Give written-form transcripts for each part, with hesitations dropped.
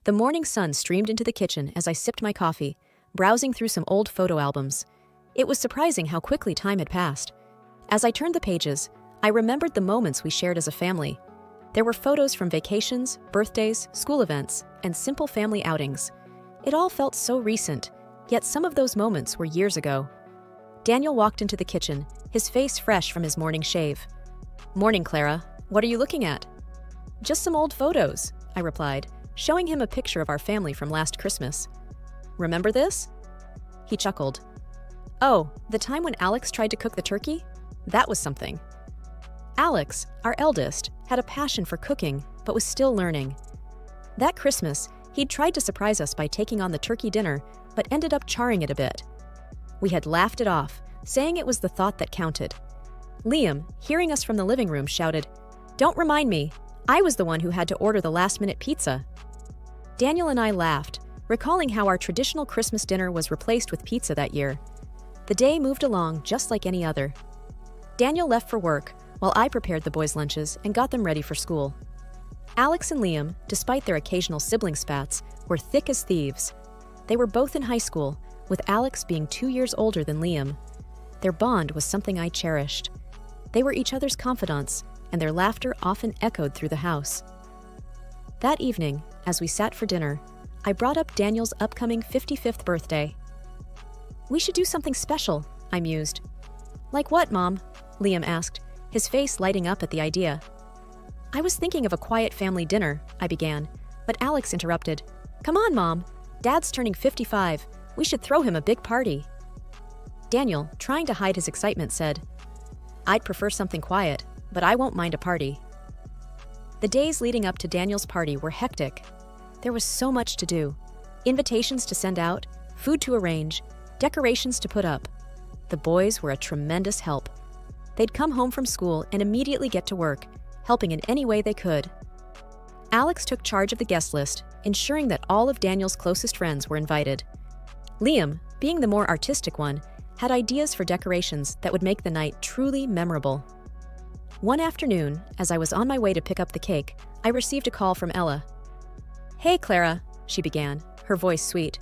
The morning sun streamed into the kitchen as I sipped my coffee, browsing through some old photo albums. It was surprising how quickly time had passed. As I turned the pages, I remembered the moments we shared as a family. There were photos from vacations, birthdays, school events, and simple family outings. It all felt so recent, yet some of those moments were years ago. Daniel walked into the kitchen, his face fresh from his morning shave. "Morning, Clara. What are you looking at?" "Just some old photos," I replied, showing him a picture of our family from last Christmas. "Remember this?" He chuckled. "Oh, the time when Alex tried to cook the turkey? That was something." Alex, our eldest, had a passion for cooking, but was still learning. That Christmas, he'd tried to surprise us by taking on the turkey dinner, but ended up charring it a bit. We had laughed it off, saying it was the thought that counted. Liam, hearing us from the living room, shouted, "Don't remind me, I was the one who had to order the last-minute pizza." Daniel and I laughed, recalling how our traditional Christmas dinner was replaced with pizza that year. The day moved along just like any other. Daniel left for work, while I prepared the boys' lunches and got them ready for school. Alex and Liam, despite their occasional sibling spats, were thick as thieves. They were both in high school, with Alex being 2 years older than Liam. Their bond was something I cherished. They were each other's confidants, and their laughter often echoed through the house. That evening, as we sat for dinner, I brought up Daniel's upcoming 55th birthday. "We should do something special," I mused. "Like what, Mom?" Liam asked, his face lighting up at the idea. "I was thinking of a quiet family dinner," I began, but Alex interrupted. "Come on, Mom. Dad's turning 55. We should throw him a big party." Daniel, trying to hide his excitement, said, "I'd prefer something quiet, but I won't mind a party." The days leading up to Daniel's party were hectic. There was so much to do. Invitations to send out, food to arrange, decorations to put up. The boys were a tremendous help. They'd come home from school and immediately get to work, helping in any way they could. Alex took charge of the guest list, ensuring that all of Daniel's closest friends were invited. Liam, being the more artistic one, had ideas for decorations that would make the night truly memorable. One afternoon, as I was on my way to pick up the cake, I received a call from Ella. "Hey, Clara," she began, her voice sweet.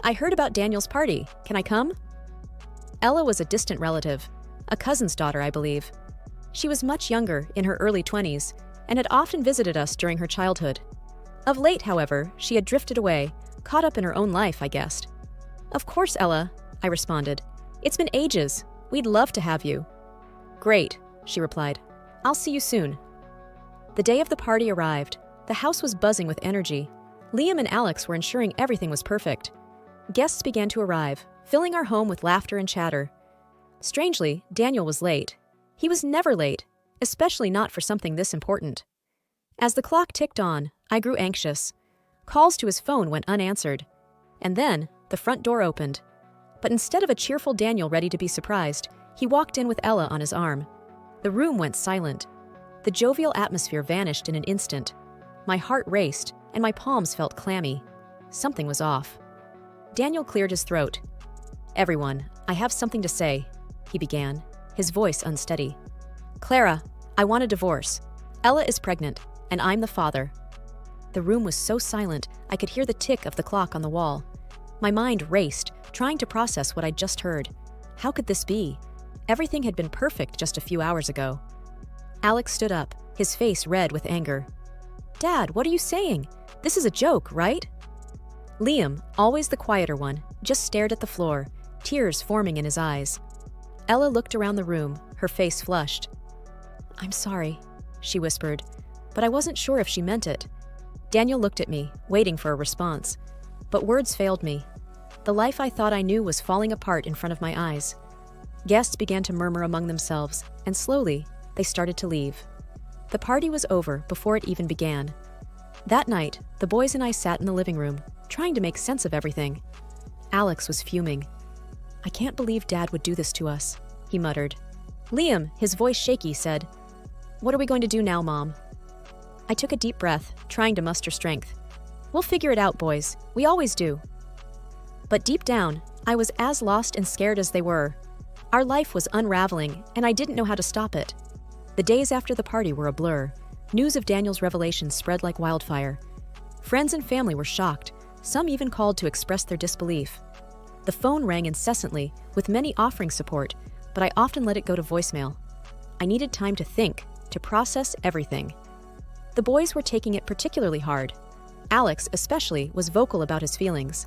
"I heard about Daniel's party. Can I come?" Ella was a distant relative, a cousin's daughter, I believe. She was much younger, in her early 20s, and had often visited us during her childhood. Of late, however, she had drifted away, caught up in her own life, I guessed. "Of course, Ella," I responded. "It's been ages. We'd love to have you." "Great," she replied. "I'll see you soon." The day of the party arrived. The house was buzzing with energy. Liam and Alex were ensuring everything was perfect. Guests began to arrive, filling our home with laughter and chatter. Strangely, Daniel was late. He was never late, especially not for something this important. As the clock ticked on, I grew anxious. Calls to his phone went unanswered. And then, the front door opened. But instead of a cheerful Daniel ready to be surprised, he walked in with Ella on his arm. The room went silent. The jovial atmosphere vanished in an instant. My heart raced, and my palms felt clammy. Something was off. Daniel cleared his throat. "Everyone, I have something to say," he began, his voice unsteady. "Clara, I want a divorce. Ella is pregnant, and I'm the father." The room was so silent, I could hear the tick of the clock on the wall. My mind raced, trying to process what I'd just heard. How could this be? Everything had been perfect just a few hours ago. Alex stood up, his face red with anger. "Dad, what are you saying? This is a joke, right?" Liam, always the quieter one, just stared at the floor, tears forming in his eyes. Ella looked around the room, her face flushed. "I'm sorry," she whispered, but I wasn't sure if she meant it. Daniel looked at me, waiting for a response. But words failed me. The life I thought I knew was falling apart in front of my eyes. Guests began to murmur among themselves, and slowly, they started to leave. The party was over before it even began. That night, the boys and I sat in the living room, trying to make sense of everything. Alex was fuming. "I can't believe Dad would do this to us," he muttered. Liam, his voice shaky, said, "What are we going to do now, Mom?" I took a deep breath, trying to muster strength. "We'll figure it out, boys. We always do." But deep down, I was as lost and scared as they were. Our life was unraveling, and I didn't know how to stop it. The days after the party were a blur. News of Daniel's revelation spread like wildfire. Friends and family were shocked. Some even called to express their disbelief. The phone rang incessantly, with many offering support, but I often let it go to voicemail. I needed time to think, to process everything. The boys were taking it particularly hard. Alex, especially, was vocal about his feelings.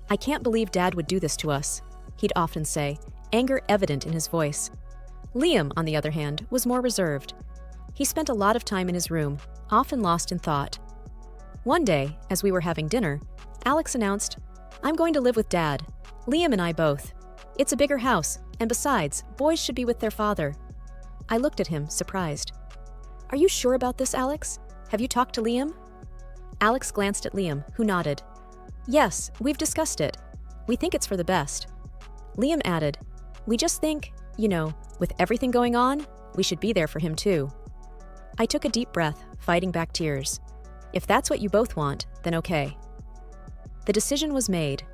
"I can't believe Dad would do this to us," he'd often say, anger evident in his voice. Liam, on the other hand, was more reserved. He spent a lot of time in his room, often lost in thought. One day, as we were having dinner, Alex announced, "I'm going to live with Dad. Liam and I both. It's a bigger house, and besides, boys should be with their father." I looked at him, surprised. "Are you sure about this, Alex? Have you talked to Liam?" Alex glanced at Liam, who nodded. "Yes, we've discussed it. We think it's for the best." Liam added, "We just think, with everything going on, we should be there for him too." I took a deep breath, fighting back tears. If that's what you both want, then okay. The decision was made.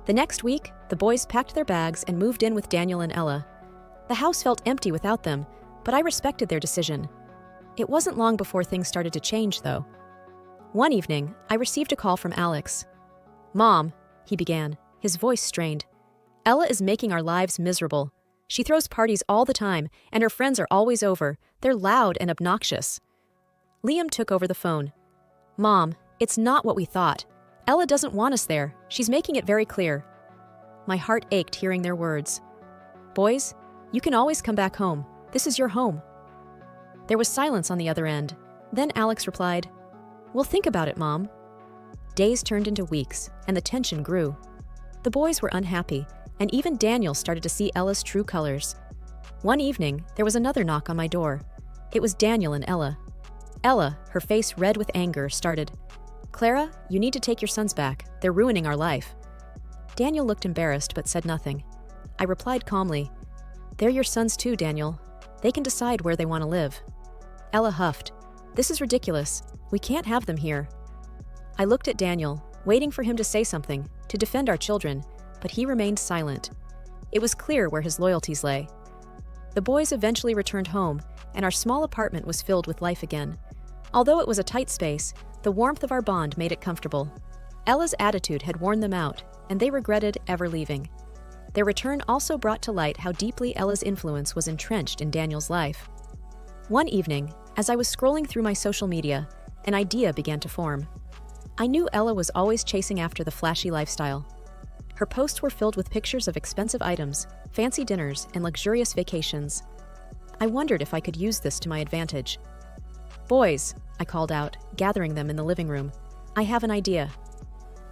The next week, the boys packed their bags and moved in with Daniel and Ella. The house felt empty without them, but I respected their decision. It wasn't long before things started to change, though. One evening, I received a call from Alex. "Mom," he began, his voice strained. "Ella is making our lives miserable. She throws parties all the time, and her friends are always over. They're loud and obnoxious." Liam took over the phone. "Mom, it's not what we thought. Ella doesn't want us there. She's making it very clear." My heart ached hearing their words. "Boys, you can always come back home. This is your home." There was silence on the other end. Then Alex replied, "We'll think about it, Mom." Days turned into weeks, and the tension grew. The boys were unhappy, and even Daniel started to see Ella's true colors. One evening, there was another knock on my door. It was Daniel and Ella. Ella, her face red with anger, started, "Clara, you need to take your sons back. They're ruining our life." Daniel looked embarrassed but said nothing. I replied calmly, "They're your sons too, Daniel. They can decide where they want to live." Ella huffed, "This is ridiculous. We can't have them here." I looked at Daniel, waiting for him to say something, to defend our children, but he remained silent. It was clear where his loyalties lay. The boys eventually returned home, and our small apartment was filled with life again. Although it was a tight space, the warmth of our bond made it comfortable. Ella's attitude had worn them out, and they regretted ever leaving. Their return also brought to light how deeply Ella's influence was entrenched in Daniel's life. One evening, as I was scrolling through my social media, an idea began to form. I knew Ella was always chasing after the flashy lifestyle. Her posts were filled with pictures of expensive items, fancy dinners, and luxurious vacations. I wondered if I could use this to my advantage. "Boys," I called out, gathering them in the living room, "I have an idea."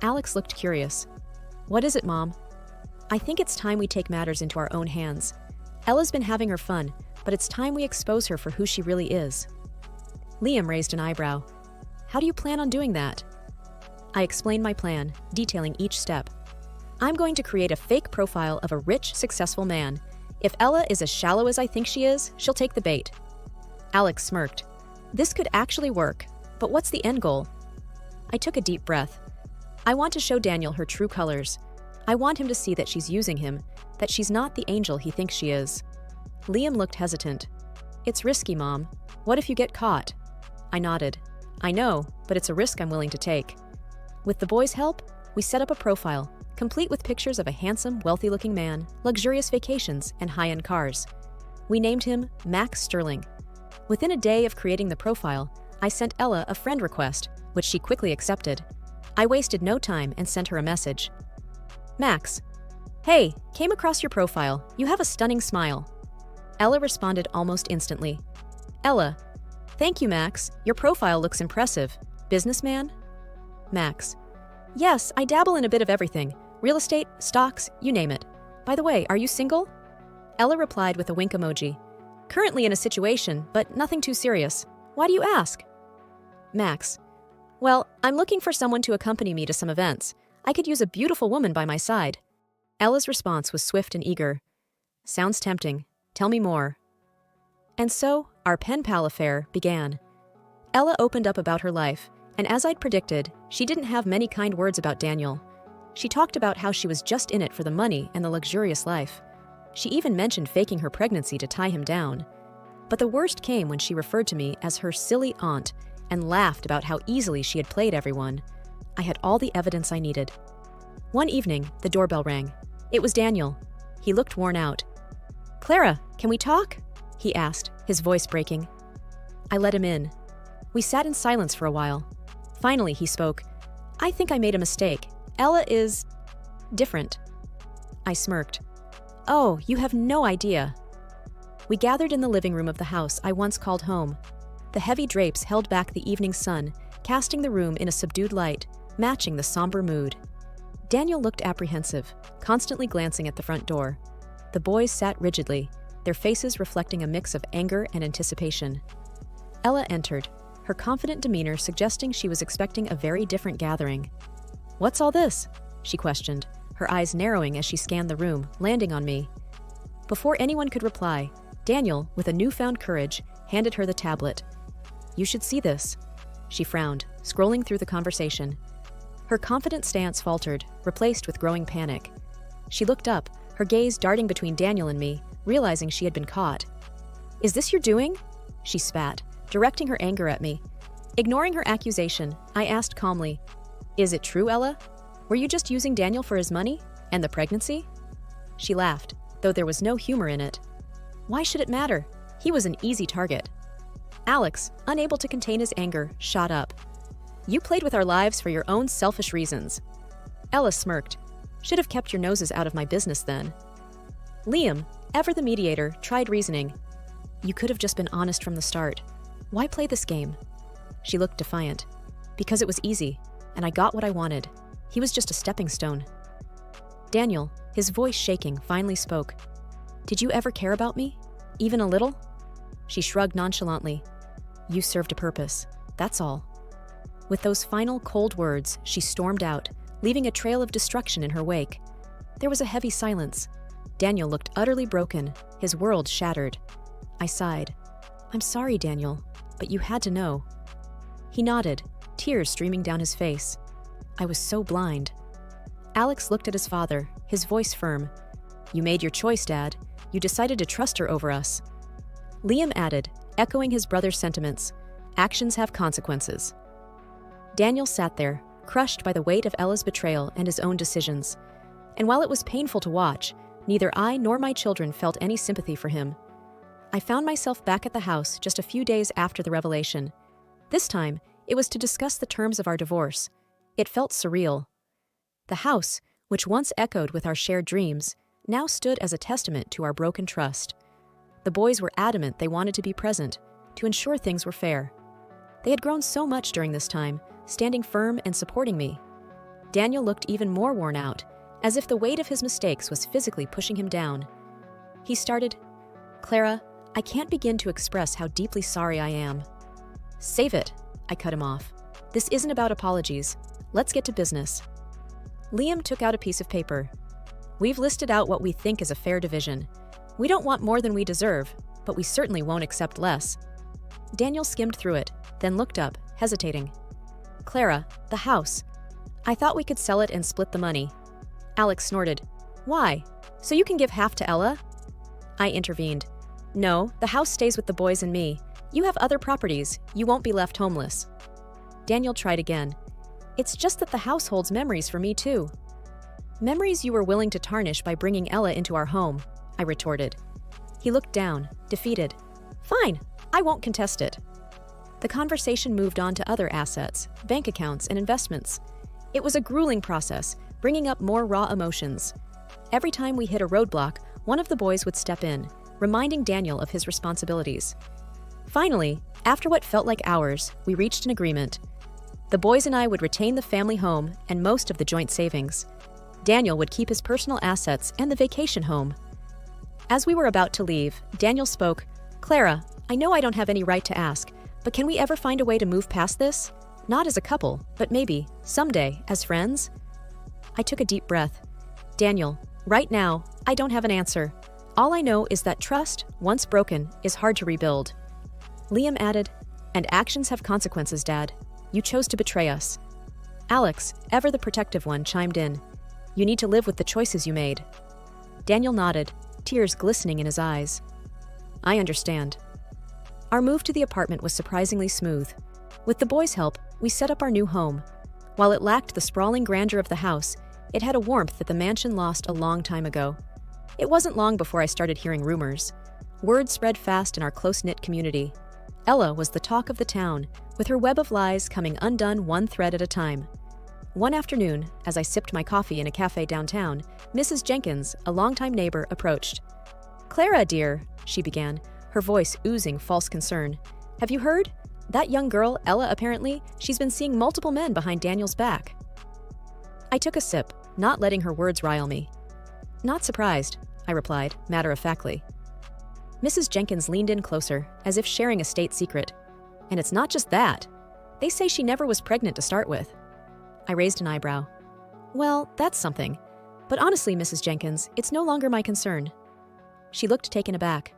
Alex looked curious. "What is it, Mom?" "I think it's time we take matters into our own hands. Ella's been having her fun, but it's time we expose her for who she really is." Liam raised an eyebrow. "How do you plan on doing that?" I explained my plan, detailing each step. "I'm going to create a fake profile of a rich, successful man. If Ella is as shallow as I think she is, she'll take the bait." Alex smirked. "This could actually work, but what's the end goal?" I took a deep breath. "I want to show Daniel her true colors. I want him to see that she's using him, that she's not the angel he thinks she is." Liam looked hesitant. "It's risky, Mom. What if you get caught?" I nodded. "I know, but it's a risk I'm willing to take." With the boys' help, we set up a profile, complete with pictures of a handsome, wealthy-looking man, luxurious vacations, and high-end cars. We named him Max Sterling. Within a day of creating the profile, I sent Ella a friend request, which she quickly accepted. I wasted no time and sent her a message. "Max, hey, came across your profile. You have a stunning smile." Ella responded almost instantly. "Ella, thank you, Max. Your profile looks impressive. Businessman?" Max, "Yes, I dabble in a bit of everything. Real estate, stocks, you name it. By the way, are you single?" Ella replied with a wink emoji. "Currently in a situation, but nothing too serious. Why do you ask?" Max, "Well, I'm looking for someone to accompany me to some events. I could use a beautiful woman by my side." Ella's response was swift and eager. "Sounds tempting. Tell me more." And so, our pen pal affair began. Ella opened up about her life, and as I'd predicted, she didn't have many kind words about Daniel. She talked about how she was just in it for the money and the luxurious life. She even mentioned faking her pregnancy to tie him down. But the worst came when she referred to me as her silly aunt and laughed about how easily she had played everyone. I had all the evidence I needed. One evening, the doorbell rang. It was Daniel. He looked worn out. "Clara, can we talk?" he asked, his voice breaking. I let him in. We sat in silence for a while. Finally, he spoke. "I think I made a mistake. Ella is different." I smirked. "Oh, you have no idea." We gathered in the living room of the house I once called home. The heavy drapes held back the evening sun, casting the room in a subdued light, matching the somber mood. Daniel looked apprehensive, constantly glancing at the front door. The boys sat rigidly, their faces reflecting a mix of anger and anticipation. Ella entered, her confident demeanor suggesting she was expecting a very different gathering. "What's all this?" she questioned, her eyes narrowing as she scanned the room, landing on me. Before anyone could reply, Daniel, with a newfound courage, handed her the tablet. "You should see this." She frowned, scrolling through the conversation. Her confident stance faltered, replaced with growing panic. She looked up, her gaze darting between Daniel and me, realizing she had been caught. "Is this your doing?" she spat, directing her anger at me. Ignoring her accusation, I asked calmly, "Is it true, Ella? Were you just using Daniel for his money? And the pregnancy?" She laughed, though there was no humor in it. "Why should it matter? He was an easy target." Alex, unable to contain his anger, shot up. "You played with our lives for your own selfish reasons." Ella smirked. "Should have kept your noses out of my business then." Liam, ever the mediator, tried reasoning. "You could have just been honest from the start. Why play this game?" She looked defiant. "Because it was easy, and I got what I wanted. He was just a stepping stone." Daniel, his voice shaking, finally spoke. "Did you ever care about me? Even a little?" She shrugged nonchalantly. "You served a purpose. That's all." With those final cold words, she stormed out, leaving a trail of destruction in her wake. There was a heavy silence. Daniel looked utterly broken, his world shattered. I sighed. "I'm sorry, Daniel, but you had to know." He nodded, tears streaming down his face. I was so blind. Alex looked at his father, his voice firm. "You made your choice, Dad. You decided to trust her over us." Liam added, echoing his brother's sentiments, "Actions have consequences." Daniel sat there, crushed by the weight of Ella's betrayal and his own decisions. And while it was painful to watch, neither I nor my children felt any sympathy for him. I found myself back at the house just a few days after the revelation. This time, it was to discuss the terms of our divorce. It felt surreal. The house, which once echoed with our shared dreams, now stood as a testament to our broken trust. The boys were adamant they wanted to be present, to ensure things were fair. They had grown so much during this time, standing firm and supporting me. Daniel looked even more worn out, as if the weight of his mistakes was physically pushing him down. He started, "Clara, I can't begin to express how deeply sorry I am." "Save it," I cut him off. "This isn't about apologies. Let's get to business." Liam took out a piece of paper. "We've listed out what we think is a fair division. We don't want more than we deserve, but we certainly won't accept less." Daniel skimmed through it, then looked up, hesitating. "Clara, the house. I thought we could sell it and split the money." Alex snorted. "Why? So you can give half to Ella?" I intervened. "No, the house stays with the boys and me. You have other properties. You won't be left homeless." Daniel tried again. "It's just that the house holds memories for me too." "Memories you were willing to tarnish by bringing Ella into our home," I retorted. He looked down, defeated. "Fine, I won't contest it." The conversation moved on to other assets, bank accounts, and investments. It was a grueling process, bringing up more raw emotions. Every time we hit a roadblock, one of the boys would step in, reminding Daniel of his responsibilities. Finally, after what felt like hours, we reached an agreement. The boys and I would retain the family home and most of the joint savings. Daniel would keep his personal assets and the vacation home. As we were about to leave, Daniel spoke, "Clara, I know I don't have any right to ask, but can we ever find a way to move past this? Not as a couple, but maybe, someday, as friends?" I took a deep breath. "Daniel, right now, I don't have an answer. All I know is that trust, once broken, is hard to rebuild." Liam added, "And actions have consequences, Dad. You chose to betray us." Alex, ever the protective one, chimed in. "You need to live with the choices you made." Daniel nodded, tears glistening in his eyes. "I understand." Our move to the apartment was surprisingly smooth. With the boys' help, we set up our new home. While it lacked the sprawling grandeur of the house, it had a warmth that the mansion lost a long time ago. It wasn't long before I started hearing rumors. Word spread fast in our close-knit community. Ella was the talk of the town, with her web of lies coming undone one thread at a time. One afternoon, as I sipped my coffee in a cafe downtown, Mrs. Jenkins, a longtime neighbor, approached. "Clara, dear," she began, her voice oozing false concern. "Have you heard? That young girl, Ella, apparently, she's been seeing multiple men behind Daniel's back." I took a sip, not letting her words rile me. "Not surprised," I replied, matter-of-factly. Mrs. Jenkins leaned in closer, as if sharing a state secret. "And it's not just that. They say she never was pregnant to start with." I raised an eyebrow. "Well, that's something. But honestly, Mrs. Jenkins, it's no longer my concern." She looked taken aback.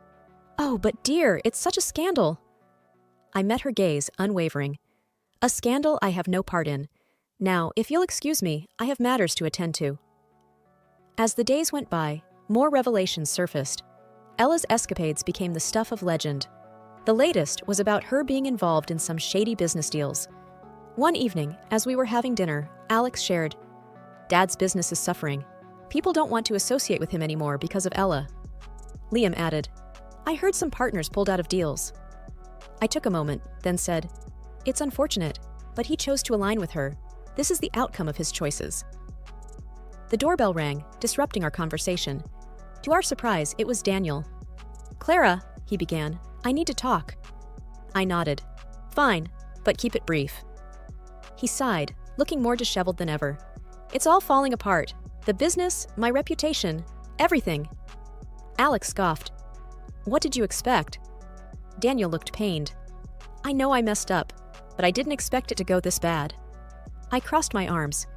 "Oh, but dear, it's such a scandal." I met her gaze, unwavering. "A scandal I have no part in. Now, if you'll excuse me, I have matters to attend to." As the days went by, more revelations surfaced. Ella's escapades became the stuff of legend. The latest was about her being involved in some shady business deals. One evening, as we were having dinner, Alex shared, "Dad's business is suffering. People don't want to associate with him anymore because of Ella." Liam added, "I heard some partners pulled out of deals." I took a moment, then said, "It's unfortunate, but he chose to align with her. This is the outcome of his choices." The doorbell rang, disrupting our conversation. To our surprise, it was Daniel. "Clara," he began, "I need to talk." I nodded. "Fine, but keep it brief." He sighed, looking more disheveled than ever. "It's all falling apart. The business, my reputation, everything." Alex scoffed. "What did you expect?" Daniel looked pained. "I know I messed up, but I didn't expect it to go this bad." I crossed my arms.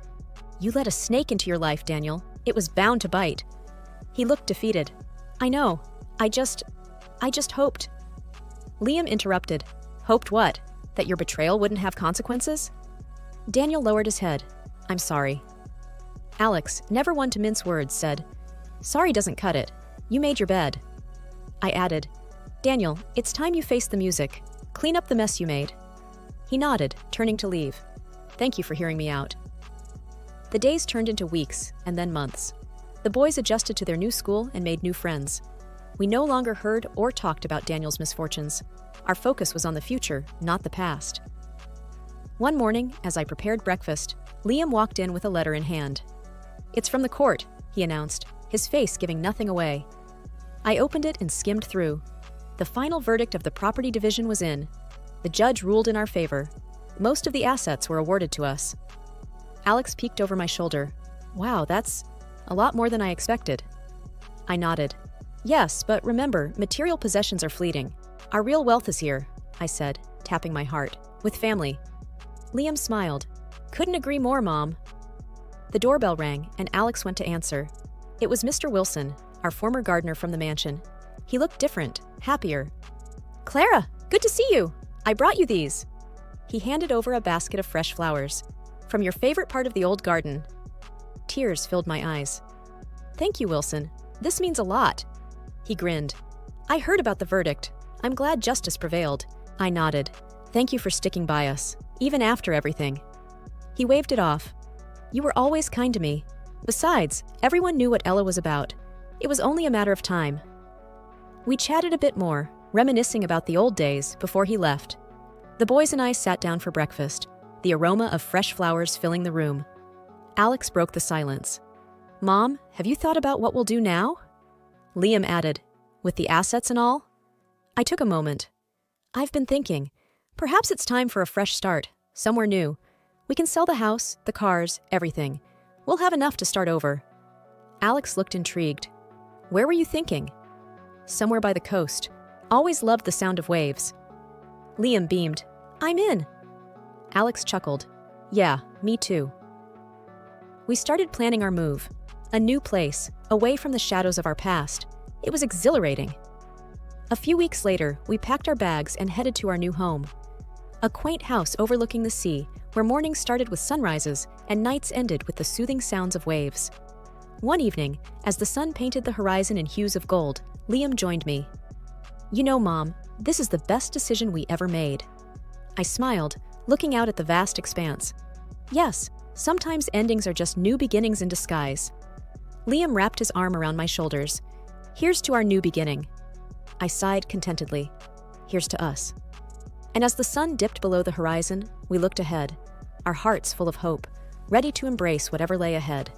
"You let a snake into your life, Daniel. It was bound to bite." He looked defeated. "I know. I just hoped." Liam interrupted. "Hoped what? That your betrayal wouldn't have consequences?" Daniel lowered his head. "I'm sorry." Alex, never one to mince words, said, "Sorry doesn't cut it. You made your bed." I added, "Daniel, it's time you faced the music. Clean up the mess you made." He nodded, turning to leave. "Thank you for hearing me out." The days turned into weeks, and then months. The boys adjusted to their new school and made new friends. We no longer heard or talked about Daniel's misfortunes. Our focus was on the future, not the past. One morning, as I prepared breakfast, Liam walked in with a letter in hand. "It's from the court," he announced, his face giving nothing away. I opened it and skimmed through. The final verdict of the property division was in. The judge ruled in our favor. Most of the assets were awarded to us. Alex peeked over my shoulder. "Wow, that's a lot more than I expected." I nodded. "Yes, but remember, material possessions are fleeting. Our real wealth is here," I said, tapping my heart, "with family." Liam smiled. "Couldn't agree more, Mom." The doorbell rang, and Alex went to answer. It was Mr. Wilson, our former gardener from the mansion. He looked different, happier. "Clara, good to see you. I brought you these." He handed over a basket of fresh flowers. "From your favorite part of the old garden." Tears filled my eyes. "Thank you, Wilson. This means a lot." He grinned. "I heard about the verdict. I'm glad justice prevailed." I nodded. "Thank you for sticking by us, even after everything." He waved it off. "You were always kind to me. Besides, everyone knew what Ella was about. It was only a matter of time." We chatted a bit more, reminiscing about the old days before he left. The boys and I sat down for breakfast, the aroma of fresh flowers filling the room. Alex broke the silence. "Mom, have you thought about what we'll do now?" Liam added, "With the assets and all?" I took a moment. "I've been thinking. Perhaps it's time for a fresh start, somewhere new. We can sell the house, the cars, everything. We'll have enough to start over." Alex looked intrigued. "Where were you thinking?" "Somewhere by the coast. Always loved the sound of waves." Liam beamed. "I'm in." Alex chuckled. "Yeah, me too." We started planning our move. A new place, away from the shadows of our past. It was exhilarating. A few weeks later, we packed our bags and headed to our new home. A quaint house overlooking the sea, where mornings started with sunrises and nights ended with the soothing sounds of waves. One evening, as the sun painted the horizon in hues of gold, Liam joined me. "You know, Mom, this is the best decision we ever made." I smiled, looking out at the vast expanse. Yes, sometimes endings are just new beginnings in disguise. Liam wrapped his arm around my shoulders. Here's to our new beginning. I sighed contentedly. Here's to us. And as the sun dipped below the horizon, we looked ahead, our hearts full of hope, ready to embrace whatever lay ahead.